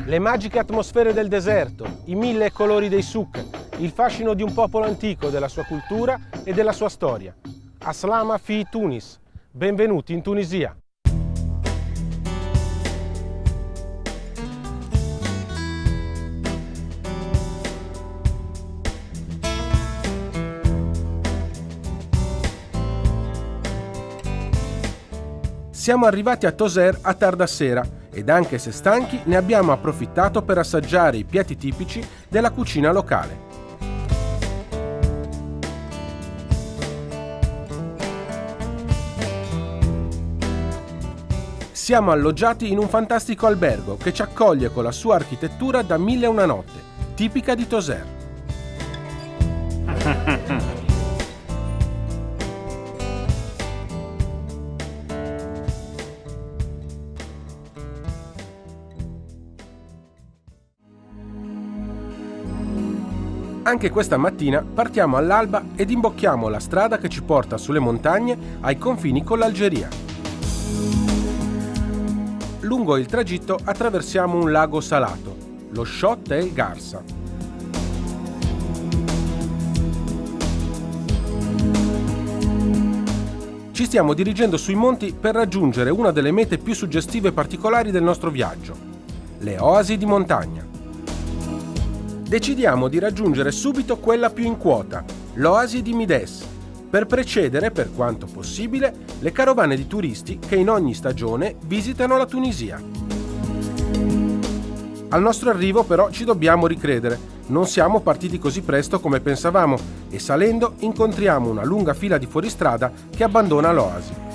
Le magiche atmosfere del deserto, i 1000 colori dei souk, il fascino di un popolo antico, della sua cultura e della sua storia. Aslama fi Tunis. Benvenuti in Tunisia. Siamo arrivati a Tozeur a tarda sera ed anche se stanchi ne abbiamo approfittato per assaggiare i piatti tipici della cucina locale. Siamo alloggiati in un fantastico albergo che ci accoglie con la sua architettura da 1001 notte, tipica di Tozeur. Anche questa mattina partiamo all'alba ed imbocchiamo la strada che ci porta sulle montagne ai confini con l'Algeria. Lungo il tragitto attraversiamo un lago salato, lo Chott El Garsa. Ci stiamo dirigendo sui monti per raggiungere una delle mete più suggestive e particolari del nostro viaggio, le oasi di montagna. Decidiamo di raggiungere subito quella più in quota, l'oasi di Mides, per precedere, per quanto possibile, le carovane di turisti che in ogni stagione visitano la Tunisia. Al nostro arrivo però ci dobbiamo ricredere, non siamo partiti così presto come pensavamo e salendo incontriamo una lunga fila di fuoristrada che abbandona l'oasi.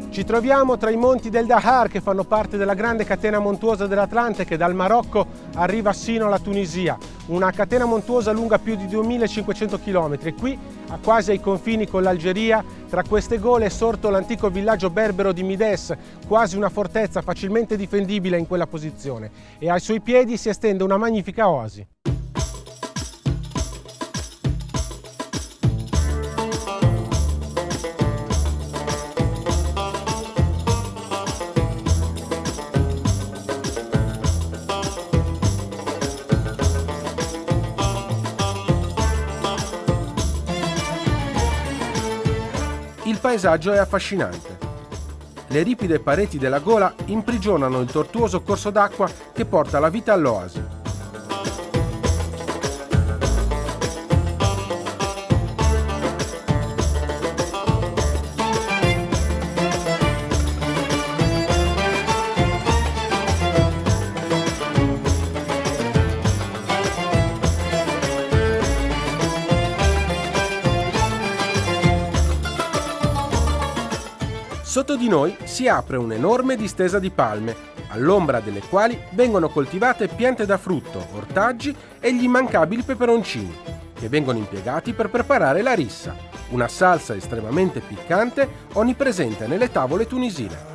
Ci troviamo tra i monti del Dahar che fanno parte della grande catena montuosa dell'Atlante che dal Marocco arriva sino alla Tunisia. Una catena montuosa lunga più di 2500 km e qui, quasi ai confini con l'Algeria, tra queste gole è sorto l'antico villaggio berbero di Mides, quasi una fortezza facilmente difendibile in quella posizione, e ai suoi piedi si estende una magnifica oasi. Il paesaggio è affascinante. Le ripide pareti della gola imprigionano il tortuoso corso d'acqua che porta la vita all'oasi. Sotto di noi si apre un'enorme distesa di palme, all'ombra delle quali vengono coltivate piante da frutto, ortaggi e gli immancabili peperoncini, che vengono impiegati per preparare la rissa, una salsa estremamente piccante onnipresente nelle tavole tunisine.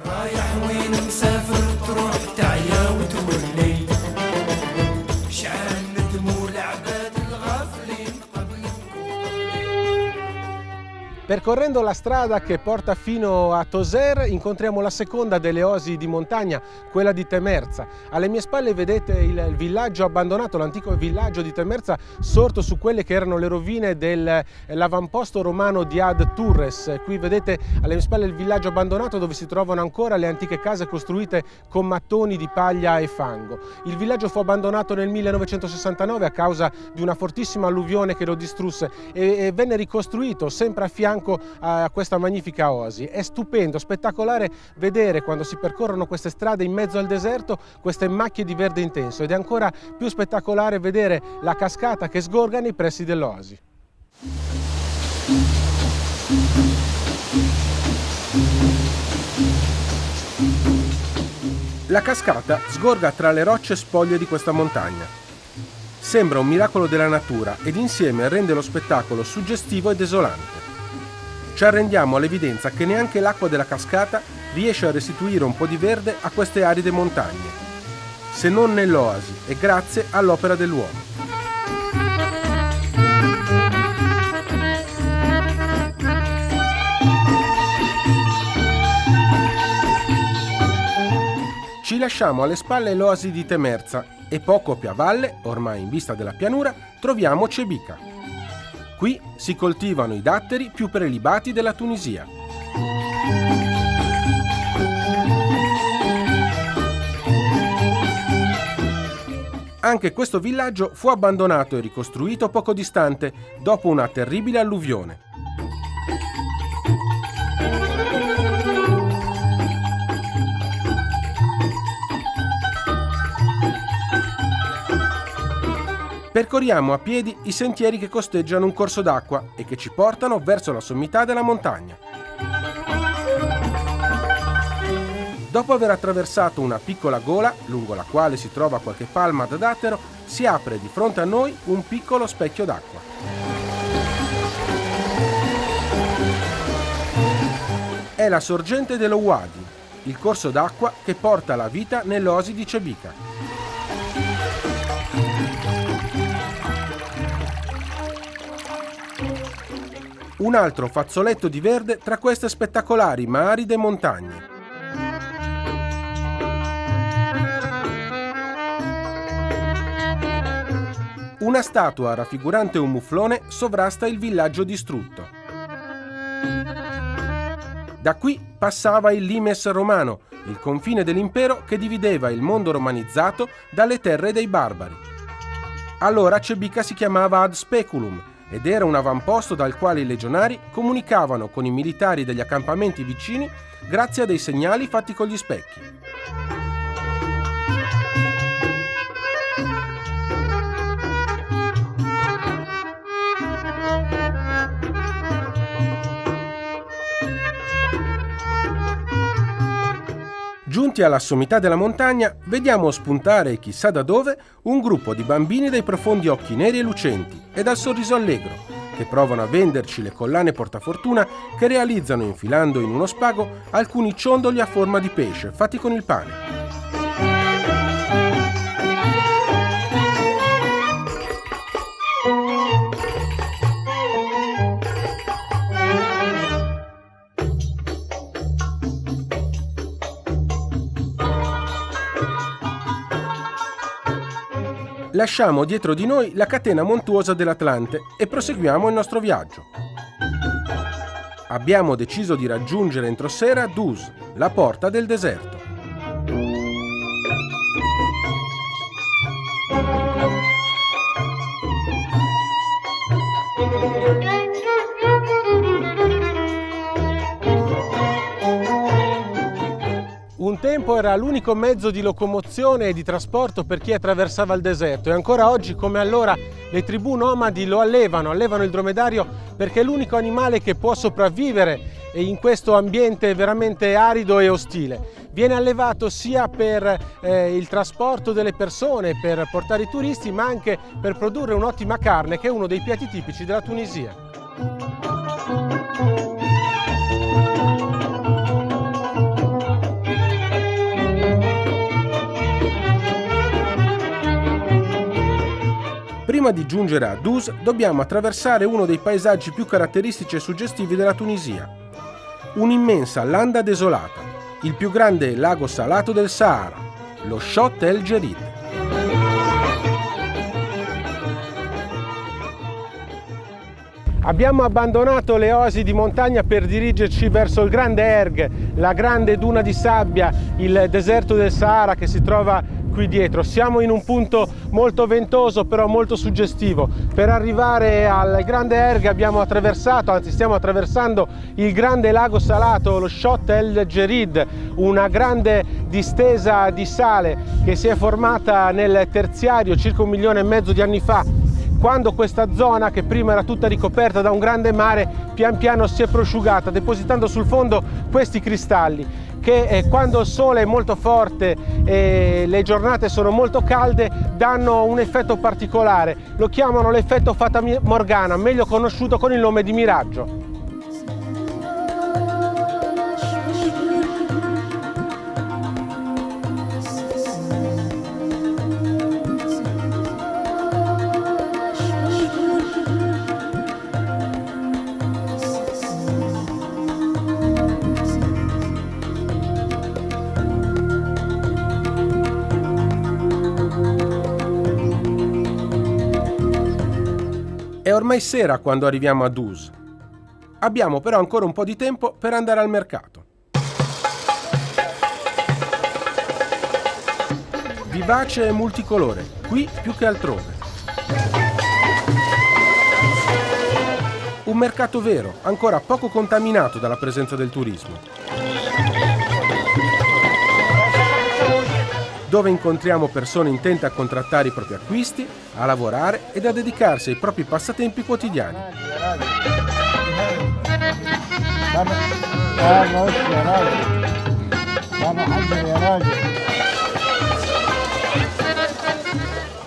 Percorrendo la strada che porta fino a Tozeur incontriamo la seconda delle oasi di montagna, quella di Temerza. Alle mie spalle vedete il villaggio abbandonato, l'antico villaggio di Temerza sorto su quelle che erano le rovine dell'avamposto romano di Ad Turres. Qui vedete alle mie spalle il villaggio abbandonato dove si trovano ancora le antiche case costruite con mattoni di paglia e fango. Il villaggio fu abbandonato nel 1969 a causa di una fortissima alluvione che lo distrusse e venne ricostruito sempre a fianco a questa magnifica oasi. È stupendo, spettacolare vedere quando si percorrono queste strade in mezzo al deserto queste macchie di verde intenso ed è ancora più spettacolare vedere la cascata che sgorga nei pressi dell'oasi. La cascata sgorga tra le rocce spoglie di questa montagna. Sembra un miracolo della natura ed insieme rende lo spettacolo suggestivo e desolante. Ci arrendiamo all'evidenza che neanche l'acqua della cascata riesce a restituire un po' di verde a queste aride montagne, se non nell'oasi e grazie all'opera dell'uomo. Ci lasciamo alle spalle l'oasi di Temerza e poco più a valle, ormai in vista della pianura, troviamo Cebica. Qui si coltivano i datteri più prelibati della Tunisia. Anche questo villaggio fu abbandonato e ricostruito poco distante, dopo una terribile alluvione. Percorriamo a piedi i sentieri che costeggiano un corso d'acqua e che ci portano verso la sommità della montagna. Dopo aver attraversato una piccola gola, lungo la quale si trova qualche palma da dattero, si apre di fronte a noi un piccolo specchio d'acqua. È la sorgente dello Wadi, il corso d'acqua che porta la vita nell'oasi di Cebica. Un altro fazzoletto di verde tra queste spettacolari ma aride montagne. Una statua raffigurante un muflone sovrasta il villaggio distrutto. Da qui passava il limes romano, il confine dell'impero che divideva il mondo romanizzato dalle terre dei barbari. Allora Cebica si chiamava Ad Speculum ed era un avamposto dal quale i legionari comunicavano con i militari degli accampamenti vicini grazie a dei segnali fatti con gli specchi. Giunti alla sommità della montagna, vediamo spuntare chissà da dove un gruppo di bambini dai profondi occhi neri e lucenti e dal sorriso allegro, che provano a venderci le collane portafortuna che realizzano infilando in uno spago alcuni ciondoli a forma di pesce fatti con il pane. Lasciamo dietro di noi la catena montuosa dell'Atlante e proseguiamo il nostro viaggio. Abbiamo deciso di raggiungere entro sera Dus, la porta del deserto. Un tempo era l'unico mezzo di locomozione e di trasporto per chi attraversava il deserto e ancora oggi come allora le tribù nomadi lo allevano il dromedario perché è l'unico animale che può sopravvivere in questo ambiente veramente arido e ostile. Viene allevato sia per il trasporto delle persone, per portare i turisti, ma anche per produrre un'ottima carne che è uno dei piatti tipici della Tunisia. Prima di giungere a Dus dobbiamo attraversare uno dei paesaggi più caratteristici e suggestivi della Tunisia. Un'immensa landa desolata, il più grande lago salato del Sahara, lo Chott El Djerid. Abbiamo abbandonato le oasi di montagna per dirigerci verso il grande Erg, la grande duna di sabbia, il deserto del Sahara che si trova qui dietro. Siamo in un punto molto ventoso però molto suggestivo. Per arrivare al grande Erg abbiamo attraversato, anzi stiamo attraversando il grande lago salato, lo Chott El Djerid, una grande distesa di sale che si è formata nel terziario circa 1,5 milioni di anni fa, quando questa zona, che prima era tutta ricoperta da un grande mare, pian piano si è prosciugata, depositando sul fondo questi cristalli che quando il sole è molto forte e le giornate sono molto calde danno un effetto particolare. Lo chiamano l'effetto Fata Morgana, meglio conosciuto con il nome di miraggio. È ormai sera quando arriviamo a Dus. Abbiamo però ancora un po' di tempo per andare al mercato. Vivace e multicolore, qui più che altrove. Un mercato vero, ancora poco contaminato dalla presenza del turismo, dove incontriamo persone intente a contrattare i propri acquisti, a lavorare ed a dedicarsi ai propri passatempi quotidiani.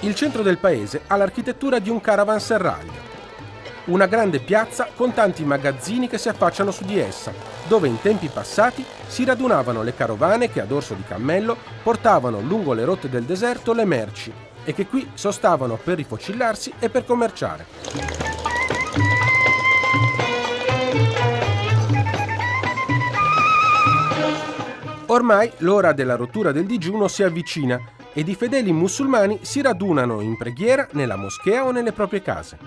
Il centro del paese ha l'architettura di un caravanserraglio, una grande piazza con tanti magazzini che si affacciano su di essa, dove in tempi passati si radunavano le carovane che a dorso di cammello portavano lungo le rotte del deserto le merci e che qui sostavano per rifocillarsi e per commerciare. Ormai l'ora della rottura del digiuno si avvicina ed i fedeli musulmani si radunano in preghiera nella moschea o nelle proprie case.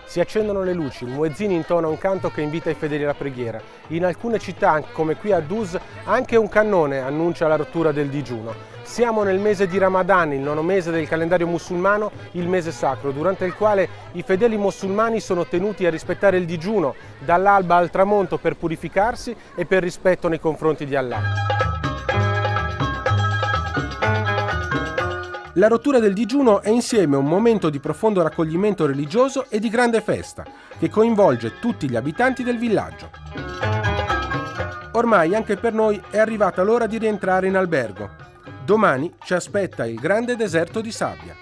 Si accendono le luci, il muezzin intona un canto che invita i fedeli alla preghiera. In alcune città, come qui a Dus, anche un cannone annuncia la rottura del digiuno. Siamo nel mese di Ramadan, il nono mese del calendario musulmano, il mese sacro, durante il quale i fedeli musulmani sono tenuti a rispettare il digiuno dall'alba al tramonto per purificarsi e per rispetto nei confronti di Allah. La rottura del digiuno è insieme un momento di profondo raccoglimento religioso e di grande festa, che coinvolge tutti gli abitanti del villaggio. Ormai anche per noi è arrivata l'ora di rientrare in albergo. Domani ci aspetta il grande deserto di sabbia.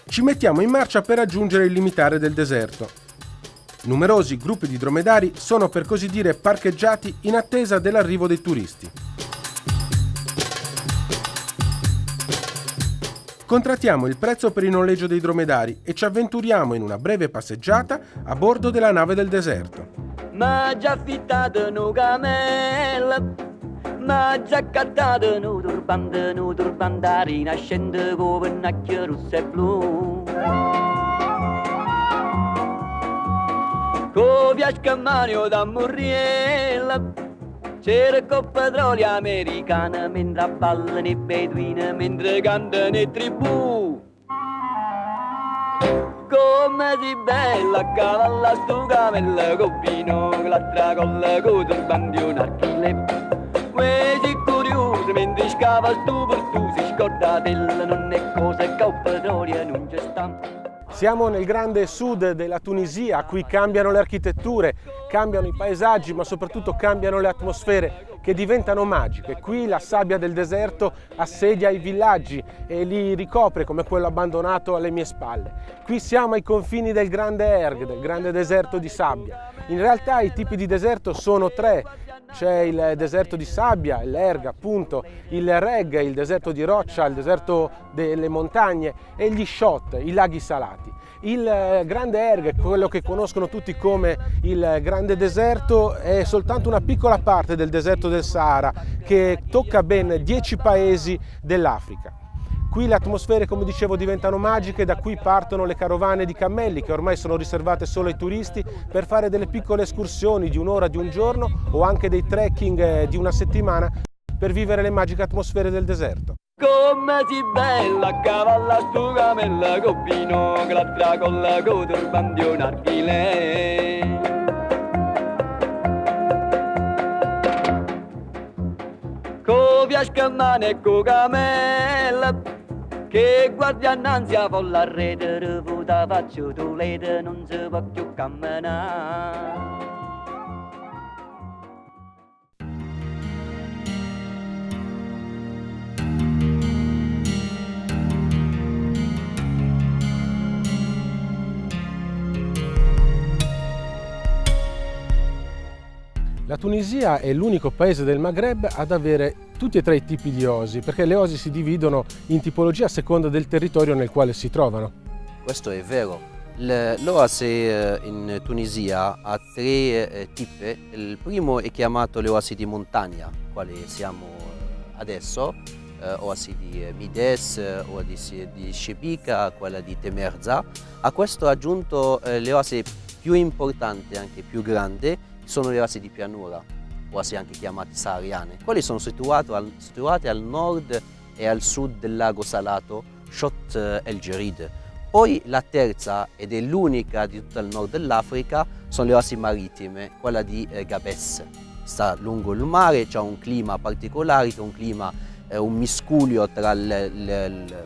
Ci mettiamo in marcia per raggiungere il limitare del deserto. Numerosi gruppi di dromedari sono per così dire parcheggiati in attesa dell'arrivo dei turisti. Contrattiamo il prezzo per il noleggio dei dromedari e ci avventuriamo in una breve passeggiata a bordo della nave del deserto. Ma già affittato un cammello, ma già cattato un turbandarina, scende con pennacchio rosso e blu. Con via Scammanio da Murriella, cerco petrolio americano, mentre ballano i beduini, mentre cantano i tribù. Come si bella a cavalla sto camello, con vino, con l'altra colla, con turbandi un archile. Questi curiosi, mentre scava sto per tu, si scorda della non è cosa che un petrolio non c'è sta. Siamo nel grande sud della Tunisia, qui cambiano le architetture, cambiano i paesaggi, ma soprattutto cambiano le atmosfere che diventano magiche. Qui la sabbia del deserto assedia i villaggi e li ricopre come quello abbandonato alle mie spalle. Qui siamo ai confini del grande erg, del grande deserto di sabbia. In realtà i tipi di deserto sono tre. C'è il deserto di sabbia, l'erg appunto, il reg, il deserto di roccia, il deserto delle montagne e gli shot, i laghi salati. Il grande erg, quello che conoscono tutti come il grande deserto, è soltanto una piccola parte del deserto del Sahara che tocca ben 10 paesi dell'Africa. Qui le atmosfere, come dicevo, diventano magiche, da qui partono le carovane di cammelli che ormai sono riservate solo ai turisti per fare delle piccole escursioni di un'ora, di un giorno o anche dei trekking di una settimana per vivere le magiche atmosfere del deserto. Come si bella a cavallo stu camella coppino, che l'altra con la coda turbante un archile. Co viascamane e co camella, che guardia innanzi a folla rete, reputa faccio tu lede, non si può più camminare. La Tunisia è l'unico paese del Maghreb ad avere tutti e tre i tipi di oasi, perché le oasi si dividono in tipologie a seconda del territorio nel quale si trovano. Questo è vero. L'oasi in Tunisia ha tre tipi. Il primo è chiamato le oasi di montagna, quali siamo adesso, oasi di Mides, oasi di Shebika, quella di Temerza. A questo ha aggiunto le oasi più importanti, anche più grandi, sono le oasi di pianura, oasi anche chiamate sahariane. Quali sono situate al nord e al sud del lago salato Chott El Djerid. Poi la terza, ed è l'unica di tutto il nord dell'Africa, sono le oasi marittime, quella di Gabes. Sta lungo il mare, c'è un clima particolare, un miscuglio tra il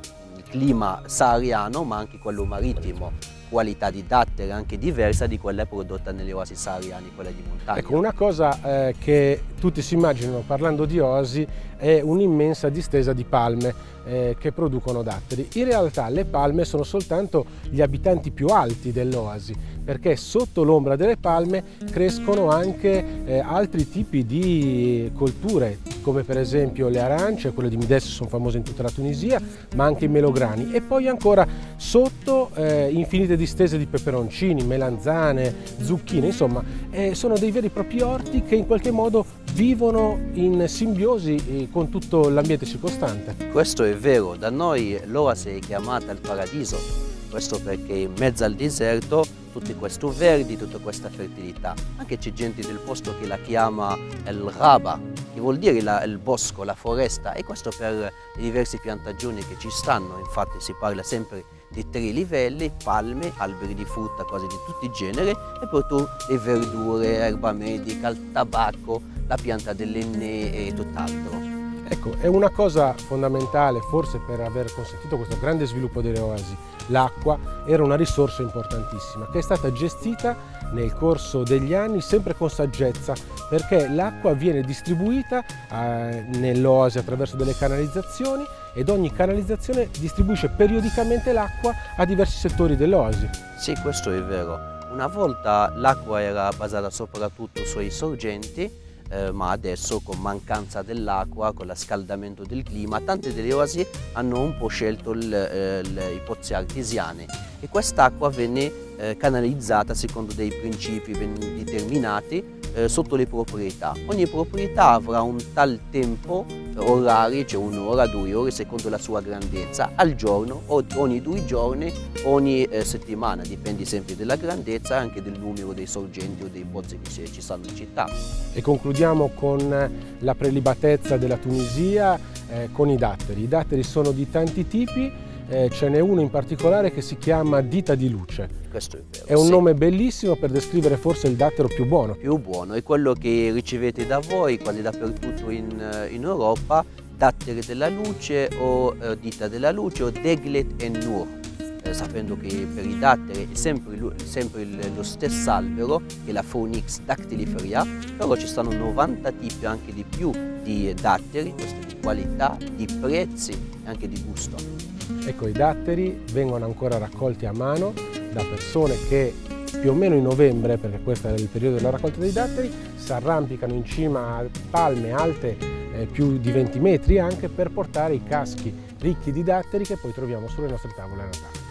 clima sahariano ma anche quello marittimo. Qualità di datteri anche diversa di quella prodotta nelle oasi sahariane, quella di montagna. Ecco, una cosa che tutti si immaginano parlando di oasi è un'immensa distesa di palme che producono datteri. In realtà le palme sono soltanto gli abitanti più alti dell'oasi, perché sotto l'ombra delle palme crescono anche altri tipi di colture, come per esempio le arance, quelle di Mides sono famose in tutta la Tunisia, ma anche i melograni, e poi ancora sotto infinite distese di peperoncini, melanzane, zucchine, insomma sono dei veri e propri orti che in qualche modo vivono in simbiosi con tutto l'ambiente circostante. Questo è vero, da noi l'oasi è chiamata il paradiso, questo perché in mezzo al deserto tutto questo verde, tutta questa fertilità. Anche c'è gente del posto che la chiama il Raba, che vuol dire il bosco, la foresta, e questo per le diverse piantagioni che ci stanno. Infatti si parla sempre di tre livelli: palme, alberi di frutta quasi di tutti i generi, e poi le verdure, erba medica, il tabacco, la pianta dell'enne e tutt'altro. Ecco, è una cosa fondamentale forse per aver consentito questo grande sviluppo delle oasi. L'acqua era una risorsa importantissima che è stata gestita nel corso degli anni sempre con saggezza, perché l'acqua viene distribuita nell'oasi attraverso delle canalizzazioni, ed ogni canalizzazione distribuisce periodicamente l'acqua a diversi settori dell'oasi. Sì, questo è vero. Una volta l'acqua era basata soprattutto sui sorgenti, ma adesso con mancanza dell'acqua, con l'ascaldamento del clima, tante delle oasi hanno un po' scelto i pozzi artesiani, e quest'acqua venne canalizzata secondo dei principi ben determinati sotto le proprietà. Ogni proprietà avrà un tal tempo orari, cioè un'ora, 2 ore secondo la sua grandezza, al giorno, o ogni 2 giorni, ogni settimana, dipende sempre dalla grandezza e anche del numero dei sorgenti o dei pozzi che ci stanno in città. E concludiamo con la prelibatezza della Tunisia con i datteri. I datteri sono di tanti tipi, ce n'è uno in particolare che si chiama dita di luce. Questo è vero. È un nome bellissimo per descrivere forse il dattero più buono. Più buono, è quello che ricevete da voi quasi dappertutto in Europa, datteri della luce o dita della luce o deglet e nur. Sapendo che per i datteri è sempre lo stesso albero, che è la Phoenix dactyliferia, però ci stanno 90 tipi, anche di più, di datteri, questi di qualità, di prezzi e anche di gusto. Ecco, i datteri vengono ancora raccolti a mano da persone che più o meno in novembre, perché questo è il periodo della raccolta dei datteri, si arrampicano in cima a palme alte più di 20 metri anche, per portare i caschi ricchi di datteri che poi troviamo sulle nostre tavole a Natale.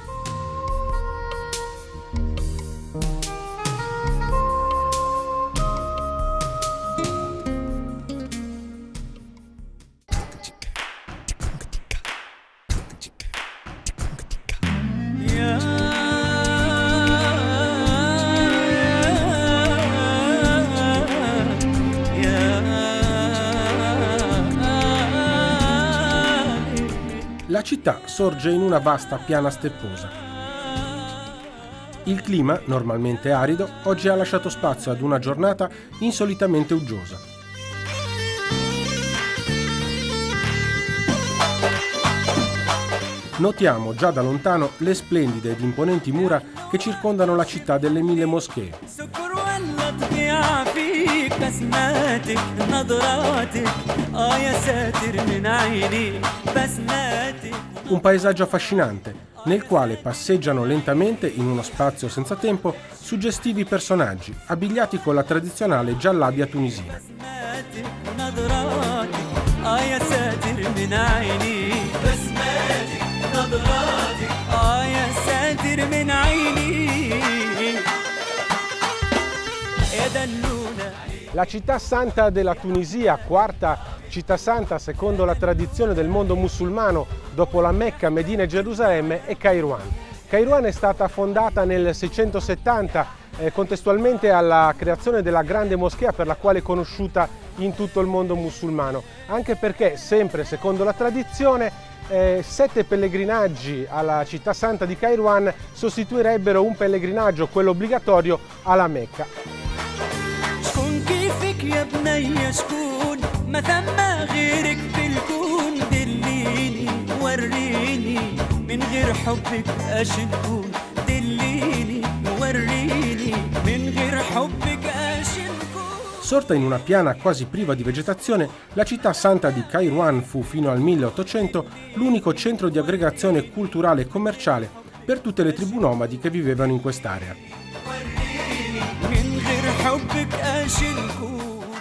città sorge in una vasta piana stepposa. Il clima, normalmente arido, oggi ha lasciato spazio ad una giornata insolitamente uggiosa. Notiamo già da lontano le splendide ed imponenti mura che circondano la città delle 1000 moschee. Un paesaggio affascinante, nel quale passeggiano lentamente in uno spazio senza tempo suggestivi personaggi abbigliati con la tradizionale giallabia tunisina. La città santa della Tunisia, quarta città santa secondo la tradizione del mondo musulmano dopo la Mecca, Medina e Gerusalemme, è Kairouan. Kairouan è stata fondata nel 670 contestualmente alla creazione della grande moschea per la quale è conosciuta in tutto il mondo musulmano, anche perché, sempre secondo la tradizione, 7 pellegrinaggi alla città santa di Kairouan sostituirebbero un pellegrinaggio, quello obbligatorio, alla Mecca. Sorta in una piana quasi priva di vegetazione, la città santa di Kairouan fu fino al 1800 l'unico centro di aggregazione culturale e commerciale per tutte le tribù nomadi che vivevano in quest'area.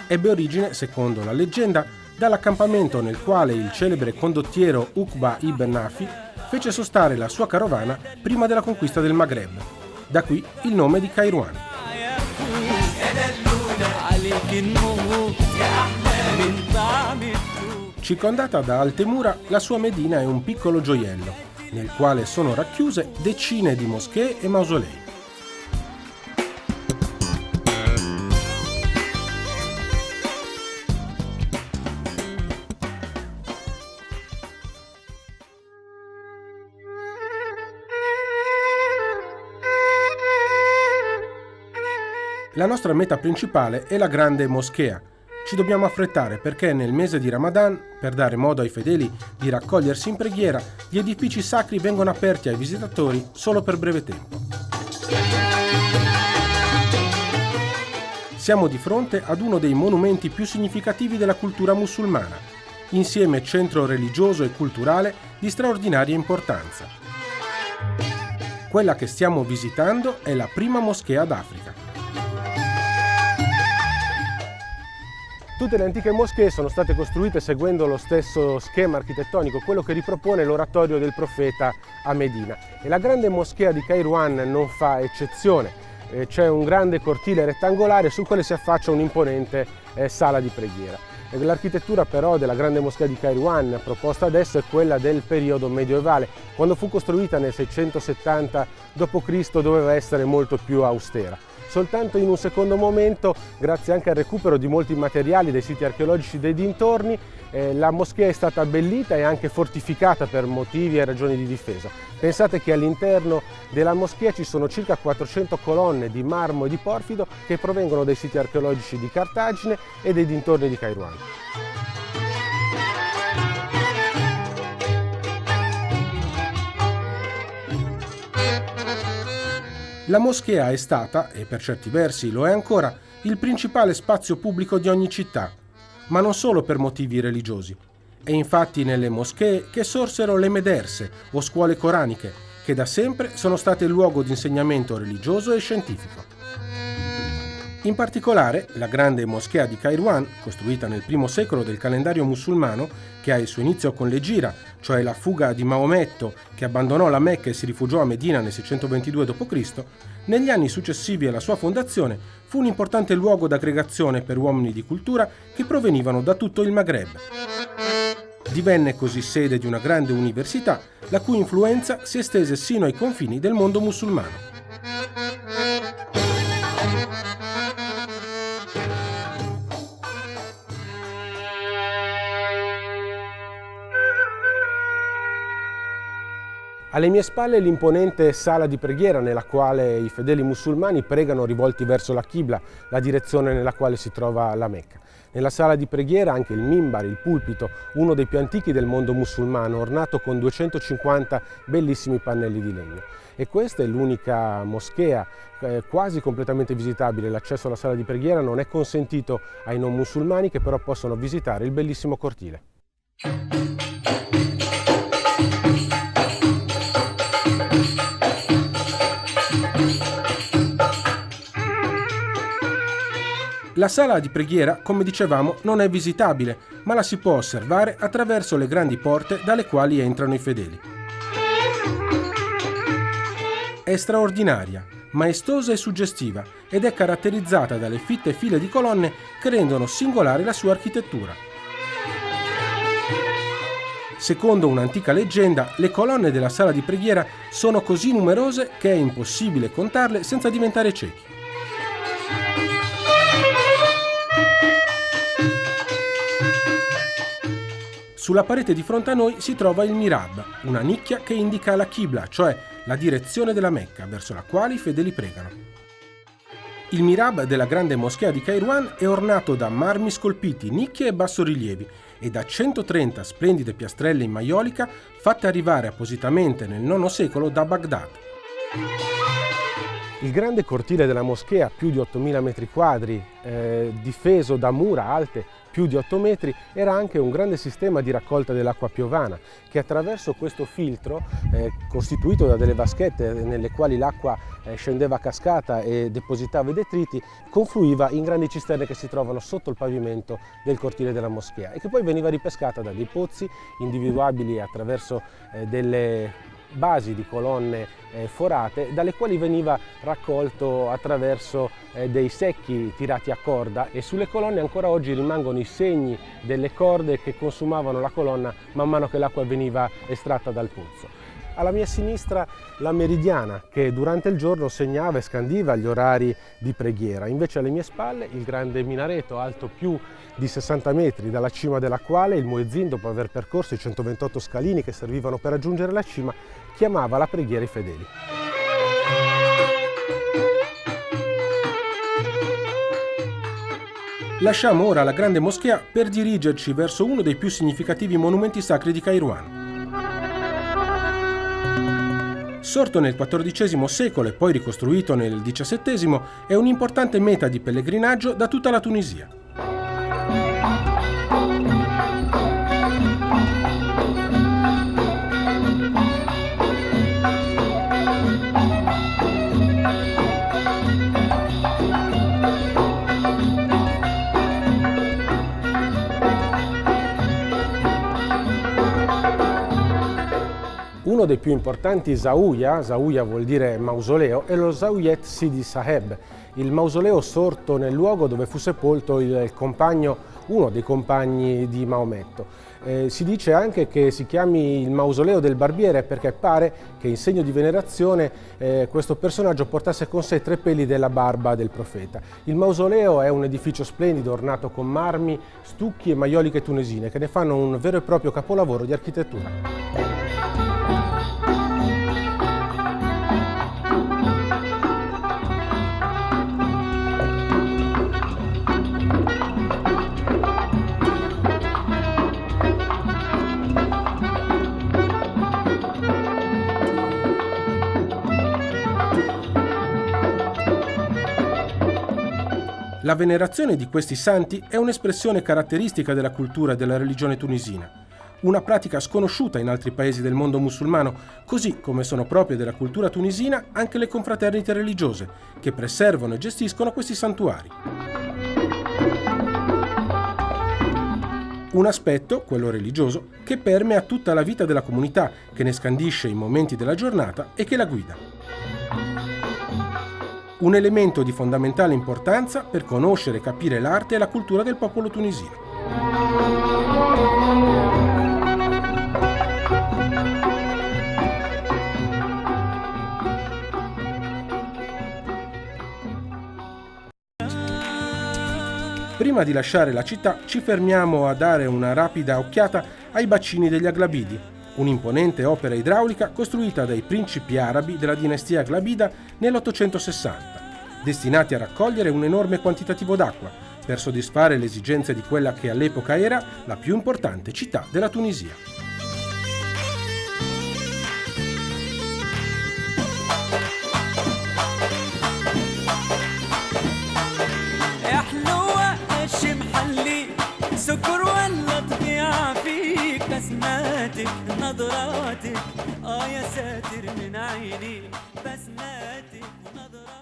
Ebbe origine, secondo la leggenda, dall'accampamento nel quale il celebre condottiero Uqba ibn Nafi fece sostare la sua carovana prima della conquista del Maghreb. Da qui il nome di Kairouan. Circondata da alte mura, la sua medina è un piccolo gioiello, nel quale sono racchiuse decine di moschee e mausolei. La nostra meta principale è la grande moschea. Ci dobbiamo affrettare perché nel mese di Ramadan, per dare modo ai fedeli di raccogliersi in preghiera, gli edifici sacri vengono aperti ai visitatori solo per breve tempo. Siamo di fronte ad uno dei monumenti più significativi della cultura musulmana, insieme centro religioso e culturale di straordinaria importanza. Quella che stiamo visitando è la prima moschea d'Africa. Tutte le antiche moschee sono state costruite seguendo lo stesso schema architettonico, quello che ripropone l'oratorio del profeta a Medina. E la grande moschea di Kairouan non fa eccezione. C'è un grande cortile rettangolare sul quale si affaccia un'imponente sala di preghiera. L'architettura però della grande moschea di Kairouan proposta adesso è quella del periodo medievale. Quando fu costruita nel 670 d.C. doveva essere molto più austera. Soltanto in un secondo momento, grazie anche al recupero di molti materiali dei siti archeologici dei dintorni, la moschea è stata abbellita e anche fortificata per motivi e ragioni di difesa. Pensate che all'interno della moschea ci sono circa 400 colonne di marmo e di porfido che provengono dai siti archeologici di Cartagine e dei dintorni di Kairouan. La moschea è stata, e per certi versi lo è ancora, il principale spazio pubblico di ogni città, ma non solo per motivi religiosi. È infatti nelle moschee che sorsero le mederse o scuole coraniche, che da sempre sono state il luogo di insegnamento religioso e scientifico. In particolare, la grande moschea di Kairouan, costruita nel I secolo del calendario musulmano, che ha il suo inizio con l'Egira, cioè la fuga di Maometto che abbandonò la Mecca e si rifugiò a Medina nel 622 d.C., negli anni successivi alla sua fondazione fu un importante luogo d'aggregazione per uomini di cultura che provenivano da tutto il Maghreb. Divenne così sede di una grande università, la cui influenza si estese sino ai confini del mondo musulmano. Alle mie spalle l'imponente sala di preghiera nella quale i fedeli musulmani pregano rivolti verso la Qibla, la direzione nella quale si trova la Mecca. Nella sala di preghiera anche il mimbar, il pulpito, uno dei più antichi del mondo musulmano, ornato con 250 bellissimi pannelli di legno. E questa è l'unica moschea quasi completamente visitabile. L'accesso alla sala di preghiera non è consentito ai non musulmani, che però possono visitare il bellissimo cortile. La sala di preghiera, come dicevamo, non è visitabile, ma la si può osservare attraverso le grandi porte dalle quali entrano i fedeli. È straordinaria, maestosa e suggestiva ed è caratterizzata dalle fitte file di colonne che rendono singolare la sua architettura. Secondo un'antica leggenda, le colonne della sala di preghiera sono così numerose che è impossibile contarle senza diventare ciechi. Sulla parete di fronte a noi si trova il mihrab, una nicchia che indica la Qibla, cioè la direzione della Mecca, verso la quale i fedeli pregano. Il mihrab della grande moschea di Kairouan è ornato da marmi scolpiti, nicchie e bassorilievi e da 130 splendide piastrelle in maiolica fatte arrivare appositamente nel IX secolo da Baghdad. Il grande cortile della moschea, più di 8.000 metri quadri, difeso da mura alte più di 8 metri, era anche un grande sistema di raccolta dell'acqua piovana che attraverso questo filtro, costituito da delle vaschette nelle quali l'acqua scendeva a cascata e depositava i detriti, confluiva in grandi cisterne che si trovano sotto il pavimento del cortile della moschea e che poi veniva ripescata da dei pozzi individuabili attraverso delle basi di colonne forate, dalle quali veniva raccolto attraverso dei secchi tirati a corda, e sulle colonne ancora oggi rimangono i segni delle corde che consumavano la colonna man mano che l'acqua veniva estratta dal pozzo. Alla mia sinistra la meridiana, che durante il giorno segnava e scandiva gli orari di preghiera. Invece alle mie spalle il grande minareto, alto più di 60 metri, dalla cima della quale il muezzin, dopo aver percorso i 128 scalini che servivano per raggiungere la cima, chiamava alla preghiera i fedeli. Lasciamo ora la grande moschea per dirigerci verso uno dei più significativi monumenti sacri di Kairouan. Sorto nel XIV secolo e poi ricostruito nel XVII, è un'importante meta di pellegrinaggio da tutta la Tunisia. Uno dei più importanti Zaouia vuol dire mausoleo, è lo Zaouiet Sidi Saheb, il mausoleo sorto nel luogo dove fu sepolto uno dei compagni di Maometto. Si dice anche che si chiami il mausoleo del barbiere perché pare che in segno di venerazione questo personaggio portasse con sé 3 peli della barba del profeta. Il mausoleo è un edificio splendido ornato con marmi, stucchi e maioliche tunisine che ne fanno un vero e proprio capolavoro di architettura. La venerazione di questi santi è un'espressione caratteristica della cultura e della religione tunisina, una pratica sconosciuta in altri paesi del mondo musulmano, così come sono proprie della cultura tunisina anche le confraternite religiose, che preservano e gestiscono questi santuari. Un aspetto, quello religioso, che permea tutta la vita della comunità, che ne scandisce i momenti della giornata e che la guida. Un elemento di fondamentale importanza per conoscere e capire l'arte e la cultura del popolo tunisino. Prima di lasciare la città ci fermiamo a dare una rapida occhiata ai bacini degli Aglabidi, un'imponente opera idraulica costruita dai principi arabi della dinastia Glabida nell'860, destinati a raccogliere un enorme quantitativo d'acqua per soddisfare le esigenze di quella che all'epoca era la più importante città della Tunisia. سكر ولا طبيعة فيك بسماتك نظراتك يا ساتر من عيني بسماتك ونظراتك.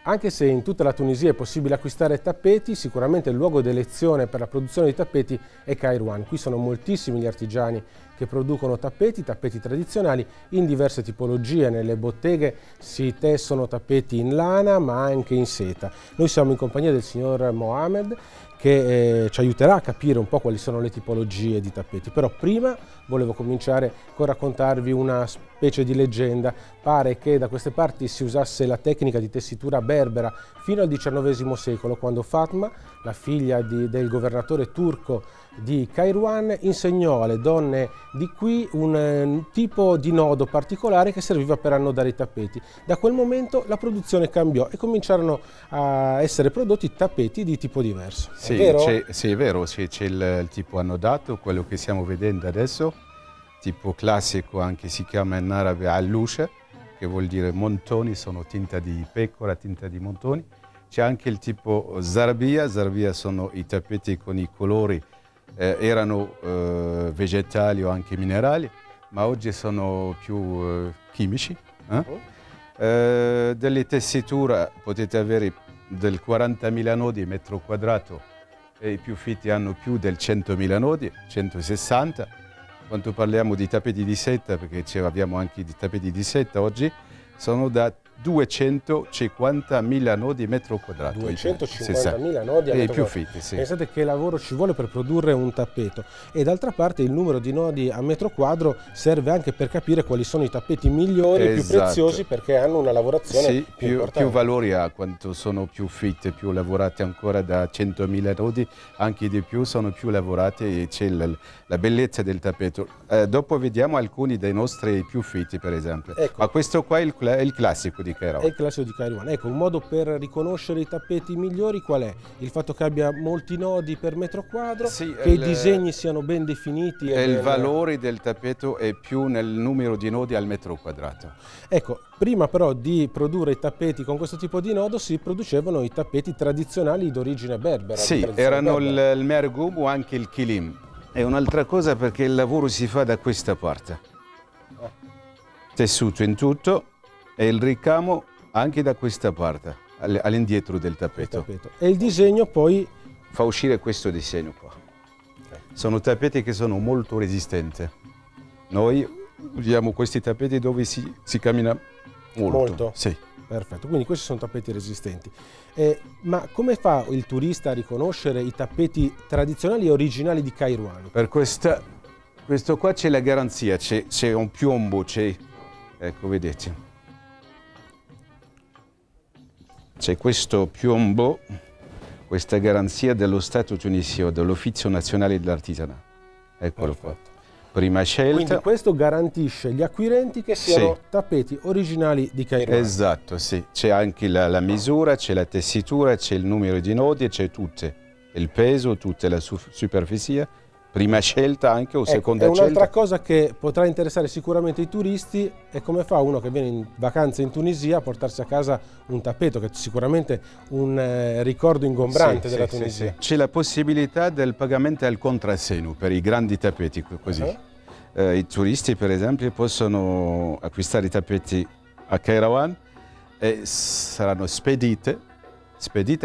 Anche se in tutta la Tunisia è possibile acquistare tappeti, sicuramente il luogo d'elezione per la produzione di tappeti è Kairouan. Qui sono moltissimi gli artigiani che producono tappeti tradizionali in diverse tipologie. Nelle botteghe si tessono tappeti in lana ma anche in seta. Noi siamo in compagnia del signor Mohamed che ci aiuterà a capire un po' quali sono le tipologie di tappeti. Però prima volevo cominciare con raccontarvi una specie di leggenda. Pare che da queste parti si usasse la tecnica di tessitura berbera fino al XIX secolo, quando Fatma, la figlia del governatore turco di Kairouan, insegnò alle donne di qui un tipo di nodo particolare che serviva per annodare i tappeti. Da quel momento la produzione cambiò e cominciarono a essere prodotti tappeti di tipo diverso. Sì, è vero? Sì, è vero, c'è il tipo annodato, quello che stiamo vedendo adesso, tipo classico, anche si chiama in arabe al-lusha, che vuol dire montoni, sono tinta di pecora, tinta di montoni. C'è anche il tipo zarbia sono i tappeti con i colori, erano vegetali o anche minerali, ma oggi sono più chimici. Delle tessiture potete avere del 40.000 nodi metro quadrato e i più fitti hanno più del 100.000 nodi, 160. Quando parliamo di tappeti di seta, perché abbiamo anche di tappeti di seta oggi, sono da 250.000 nodi metro quadrato. 250.000 nodi a metro più quadrato. fitti, sì. Pensate che lavoro ci vuole per produrre un tappeto, e d'altra parte il numero di nodi a metro quadro serve anche per capire quali sono i tappeti migliori e più preziosi, perché hanno una lavorazione più importante. Più valori ha, quanto sono più fitte, più lavorate ancora da 100.000 nodi, anche di più sono più lavorate e c'è la bellezza del tappeto. Dopo vediamo alcuni dei nostri più fitti, per esempio. Ecco. Ma questo qua è il classico di Kairouan. È il classico di Kairouan. Ecco, un modo per riconoscere i tappeti migliori qual è? Il fatto che abbia molti nodi per metro quadro, sì, che i disegni siano ben definiti. Il valore del tappeto è più nel numero di nodi al metro quadrato. Ecco, prima però di produrre i tappeti con questo tipo di nodo si producevano i tappeti tradizionali d'origine berbera. Sì, erano il mergum o anche il kilim. È un'altra cosa perché il lavoro si fa da questa parte. Tessuto in tutto e il ricamo anche da questa parte, all'indietro del tappeto. E il disegno poi fa uscire questo disegno qua. Sono tappeti che sono molto resistenti. Noi usiamo questi tappeti dove si cammina molto. Sì. Perfetto, quindi questi sono tappeti resistenti. Ma come fa il turista a riconoscere i tappeti tradizionali e originali di Kairouan? Per questo qua c'è la garanzia, c'è un piombo, ecco, vedete. C'è questo piombo, questa garanzia dello Stato tunisino, dell'Uffizio Nazionale dell'Artigianato. Eccolo qua. Prima scelta. Quindi questo garantisce agli acquirenti che siano tappeti originali di Kairouan. Esatto, sì. C'è anche la misura, c'è la tessitura, c'è il numero di nodi, c'è tutto. Il peso, tutta la superficie. Prima scelta anche o seconda scelta. Un'altra cosa che potrà interessare sicuramente i turisti è come fa uno che viene in vacanza in Tunisia a portarsi a casa un tappeto, che è sicuramente un ricordo ingombrante della Tunisia. C'è la possibilità del pagamento al contrassegno per i grandi tappeti, così. I turisti, per esempio, possono acquistare i tappeti a Kairouan e saranno spedite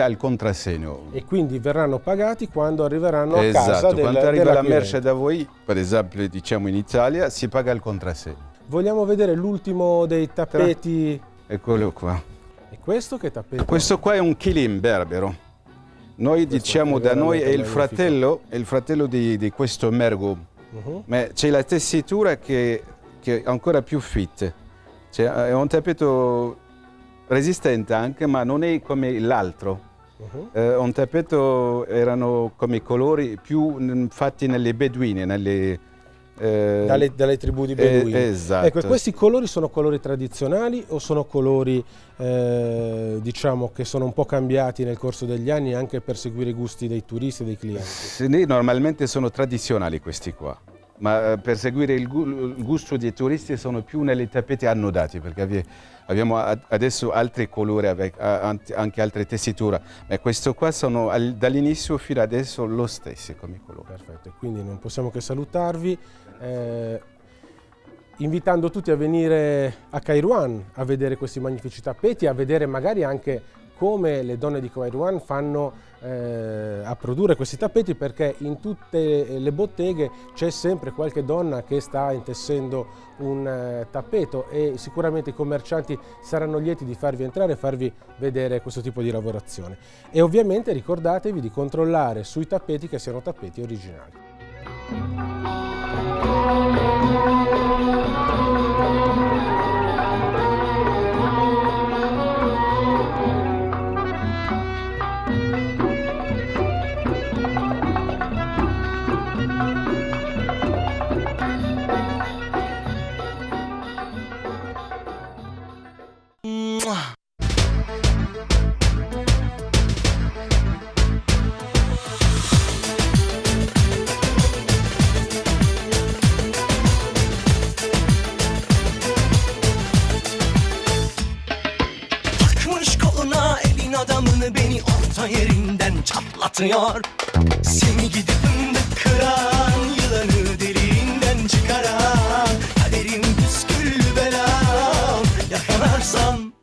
al contrassegno. E quindi verranno pagati quando arriveranno a casa quando arriva la merce da voi, per esempio diciamo in Italia, si paga il contrassegno. Vogliamo vedere l'ultimo dei tappeti? Eccolo qua. E questo che tappeto? Questo qua è un kilim berbero. Noi diciamo da noi è il fratello di questo mergum. Ma c'è la tessitura che è ancora più fitte. È un tappeto resistente anche, ma non è come l'altro. Un tappeto erano come colori più fatti nelle beduine, dalle tribù di beduini. Esatto. Ecco, e questi colori sono colori tradizionali o sono colori diciamo che sono un po' cambiati nel corso degli anni anche per seguire i gusti dei turisti e dei clienti? Sì, normalmente sono tradizionali questi qua, ma per seguire il gusto dei turisti sono più nelle tappeti annodati, perché abbiamo adesso altri colori, anche altre tessiture, ma questo qua sono dall'inizio fino adesso lo stesso come colore. Perfetto, quindi non possiamo che salutarvi, invitando tutti a venire a Kairouan a vedere questi magnifici tappeti, a vedere magari anche come le donne di Kairouan fanno a produrre questi tappeti, perché in tutte le botteghe c'è sempre qualche donna che sta intessendo un tappeto e sicuramente i commercianti saranno lieti di farvi entrare e farvi vedere questo tipo di lavorazione. E ovviamente ricordatevi di controllare sui tappeti che siano tappeti originali. Adamını beni orta yerinden çatlatıyor. Seni gidi fındık kıran, yılanı deliğinden çıkaran, kaderim püsküllü belam, yakalarsan.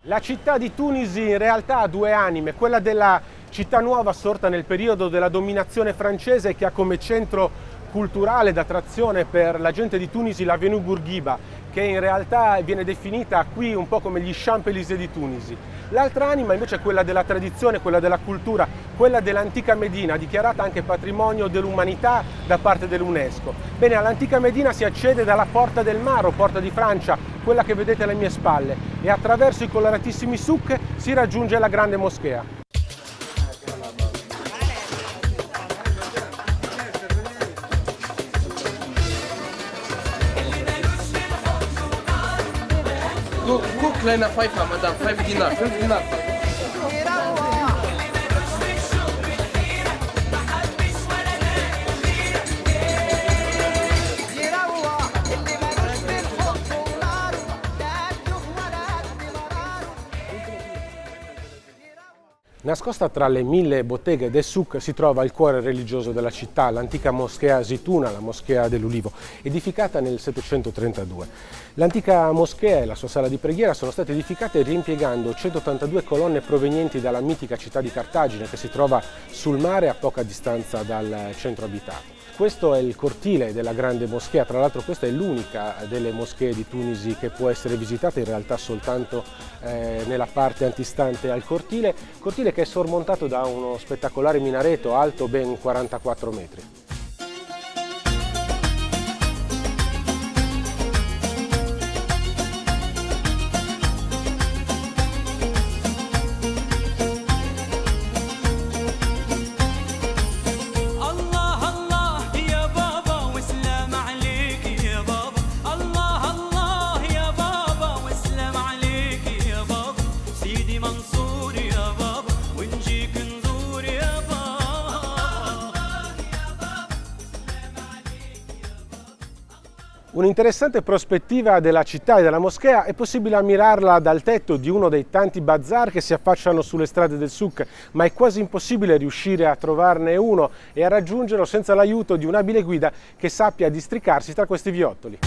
La città di Tunisi in realtà ha due anime, quella della città nuova sorta nel periodo della dominazione francese che ha come centro culturale d'attrazione per la gente di Tunisi l'Avenue Bourguiba, che in realtà viene definita qui un po' come gli Champs-Élysées di Tunisi. L'altra anima invece è quella della tradizione, quella della cultura, quella dell'antica Medina, dichiarata anche patrimonio dell'umanità da parte dell'UNESCO. Bene, all'antica Medina si accede dalla Porta del Mare, o Porta di Francia, quella che vedete alle mie spalle, e attraverso i coloratissimi souk si raggiunge la grande moschea. Cook lena 5 madam, 5 dinar, 5 dinar. Nascosta tra le 1000 botteghe del souk si trova il cuore religioso della città, l'antica moschea Zitouna, la moschea dell'Ulivo, edificata nel 732. L'antica moschea e la sua sala di preghiera sono state edificate riempiegando 182 colonne provenienti dalla mitica città di Cartagine, che si trova sul mare a poca distanza dal centro abitato. Questo è il cortile della grande moschea, tra l'altro questa è l'unica delle moschee di Tunisi che può essere visitata in realtà soltanto nella parte antistante al cortile che è sormontato da uno spettacolare minareto alto ben 44 metri. Un'interessante prospettiva della città e della moschea è possibile ammirarla dal tetto di uno dei tanti bazar che si affacciano sulle strade del souk, ma è quasi impossibile riuscire a trovarne uno e a raggiungerlo senza l'aiuto di un'abile guida che sappia districarsi tra questi viottoli.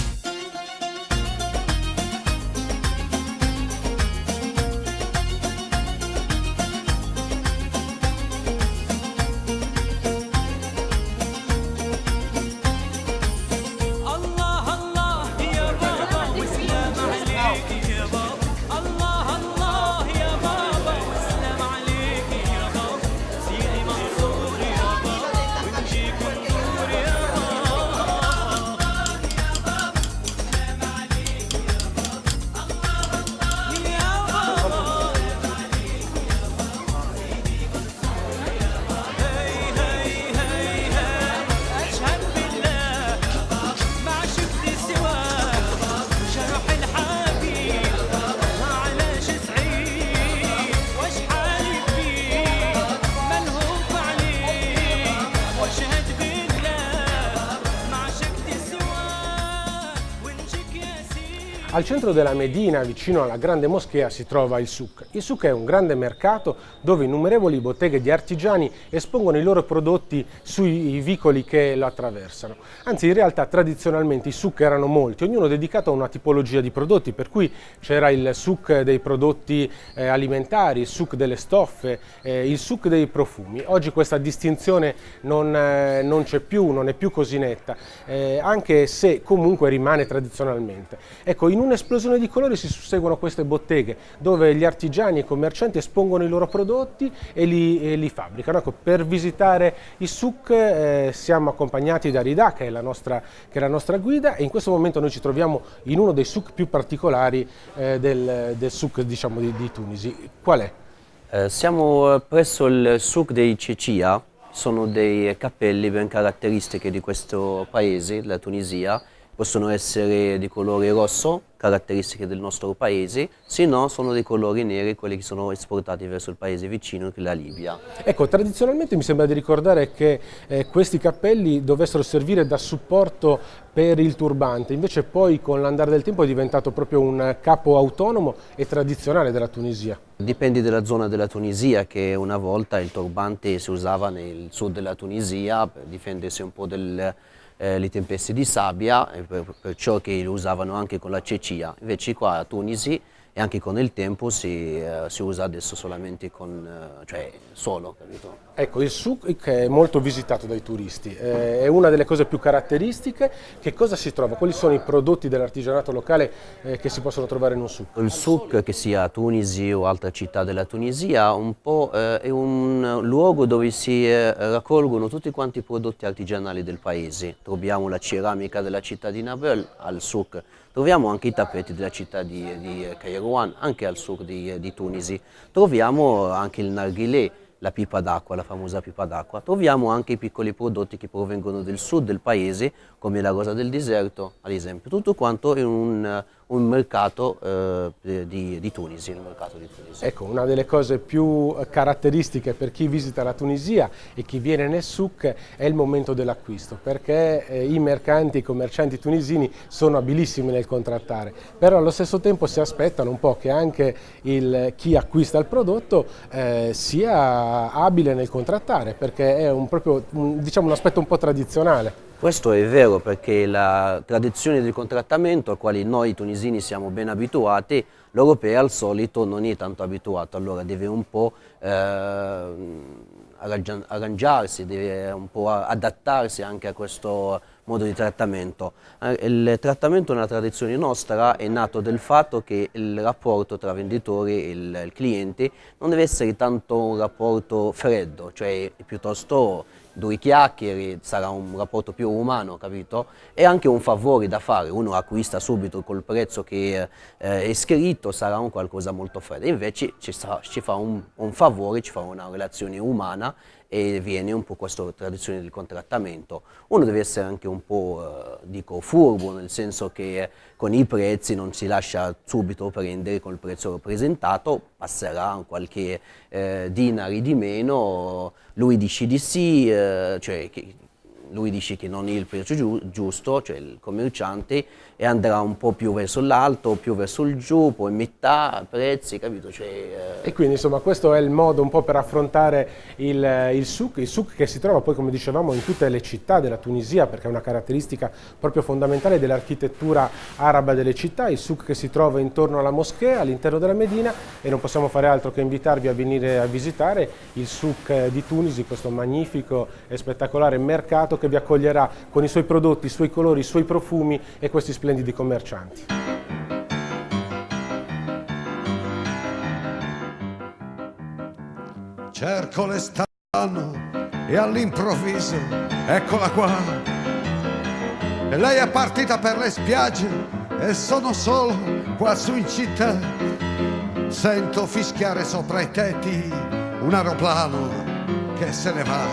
Al centro della Medina, vicino alla grande moschea, si trova il souk. Il souk è un grande mercato dove innumerevoli botteghe di artigiani espongono i loro prodotti sui vicoli che lo attraversano. Anzi, in realtà tradizionalmente i souk erano molti, ognuno dedicato a una tipologia di prodotti, per cui c'era il souk dei prodotti alimentari, il souk delle stoffe, il souk dei profumi. Oggi questa distinzione non c'è più, non è più così netta, anche se comunque rimane tradizionalmente. Ecco, in un'esplosione di colori si susseguono queste botteghe dove gli artigiani e i commercianti espongono i loro prodotti e li fabbricano. Ecco, per visitare i souk siamo accompagnati da Rida, che è la nostra guida, e in questo momento noi ci troviamo in uno dei souk più particolari del souk, diciamo, di Tunisi. Qual è? Siamo presso il souk dei Cecia, sono dei cappelli ben caratteristiche di questo paese, la Tunisia. Possono essere di colore rosso, caratteristiche del nostro paese, se no sono dei colori neri, quelli che sono esportati verso il paese vicino, che è la Libia. Ecco, tradizionalmente mi sembra di ricordare che questi cappelli dovessero servire da supporto per il turbante, invece poi con l'andare del tempo è diventato proprio un capo autonomo e tradizionale della Tunisia. Dipende dalla zona della Tunisia, che una volta il turbante si usava nel sud della Tunisia per difendersi un po' le tempeste di sabbia, perciò che lo usavano anche con la cecia. Invece qua a Tunisi e anche con il tempo si usa adesso solamente solo, capito? Ecco, il souk è molto visitato dai turisti, è una delle cose più caratteristiche. Che cosa si trova? Quali sono i prodotti dell'artigianato locale che si possono trovare in un souk? Il souk, che sia a Tunisi o altra città della Tunisia, è un luogo dove si raccolgono tutti quanti i prodotti artigianali del paese. Troviamo la ceramica della città di Nablus al souk, troviamo anche i tappeti della città di Kairouan, anche al souk di Tunisi. Troviamo anche il narghilè, la pipa d'acqua, la famosa pipa d'acqua. Troviamo anche i piccoli prodotti che provengono del sud del paese, come la rosa del deserto, ad esempio. Tutto quanto in un mercato di Tunisi, Ecco, una delle cose più caratteristiche per chi visita la Tunisia e chi viene nel souk è il momento dell'acquisto, perché i mercanti, i commercianti tunisini sono abilissimi nel contrattare, però allo stesso tempo si aspettano un po' che anche chi acquista il prodotto sia abile nel contrattare, perché è diciamo, un aspetto un po' tradizionale. Questo è vero, perché la tradizione del contrattamento, a quale noi tunisini siamo ben abituati, l'europeo al solito non è tanto abituato, allora deve un po' arrangiarsi, deve un po' adattarsi anche a questo modo di trattamento. Il trattamento nella tradizione nostra è nato del fatto che il rapporto tra venditore e il cliente non deve essere tanto un rapporto freddo, cioè piuttosto due chiacchiere, sarà un rapporto più umano, capito? E anche un favore da fare, uno acquista subito col prezzo che è scritto, sarà un qualcosa molto freddo. Invece ci fa un favore, ci fa una relazione umana e viene un po' questa tradizione del contrattamento. Uno deve essere anche un po', furbo, nel senso che con i prezzi non si lascia subito prendere col prezzo presentato, passerà qualche dinari di meno, lui dice di sì, lui dice che non è il prezzo giusto, cioè il commerciante, e andrà un po' più verso l'alto, più verso il giù, poi metà prezzi, capito? E quindi insomma questo è il modo un po' per affrontare il souk che si trova poi, come dicevamo, in tutte le città della Tunisia, perché è una caratteristica proprio fondamentale dell'architettura araba delle città, il souk che si trova intorno alla moschea, all'interno della Medina, e non possiamo fare altro che invitarvi a venire a visitare il souk di Tunisi, questo magnifico e spettacolare mercato che vi accoglierà con i suoi prodotti, i suoi colori, i suoi profumi e questi splendidi commercianti. Cerco l'estanno e all'improvviso eccola qua. E lei è partita per le spiagge e sono solo qua su in città. Sento fischiare sopra i tetti un aeroplano che se ne va.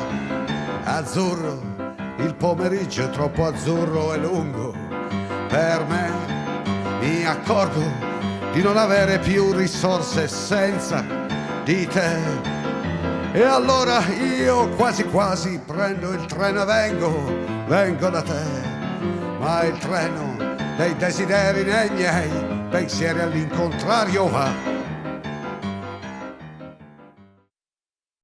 Azzurro, il pomeriggio è troppo azzurro e lungo per me. Mi accorgo di non avere più risorse senza di te. E allora io quasi quasi prendo il treno e vengo da te. ma il treno dei desideri nei miei pensieri all'incontrario va.